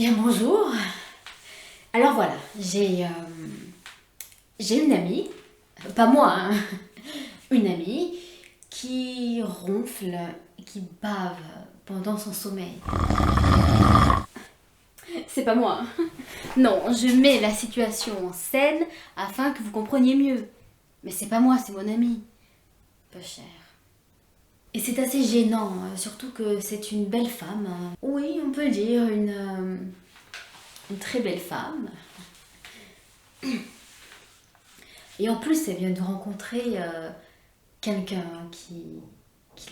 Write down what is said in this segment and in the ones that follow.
Bien bonjour. Alors voilà, j'ai une amie, pas moi, hein, une amie qui ronfle, qui bave pendant son sommeil. C'est pas moi. Non, je mets la situation en scène afin que vous compreniez mieux. Mais c'est pas moi, c'est mon amie. Peu cher. Et c'est assez gênant, surtout que c'est une belle femme. Oui, on peut dire une très belle femme. Et en plus, elle vient de rencontrer quelqu'un qui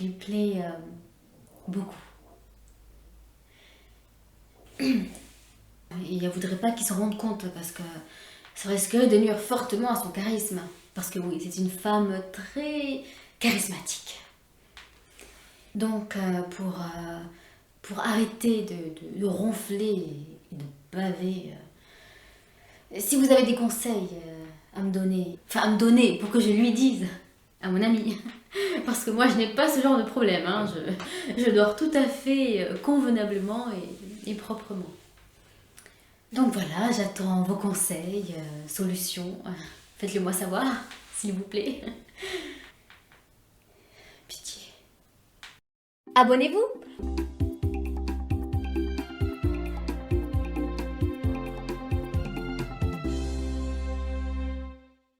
lui plaît beaucoup. Et elle voudrait pas qu'il se rende compte parce que ça risquerait de nuire fortement à son charisme. Parce que oui, c'est une femme très charismatique. Donc pour arrêter de ronfler et de baver, si vous avez des conseils à me donner pour que je lui dise à mon ami, parce que moi je n'ai pas ce genre de problème, hein. Je dors tout à fait convenablement et proprement. Donc voilà, j'attends vos conseils, solutions. Faites-le moi savoir, s'il vous plaît. Pitié. Abonnez-vous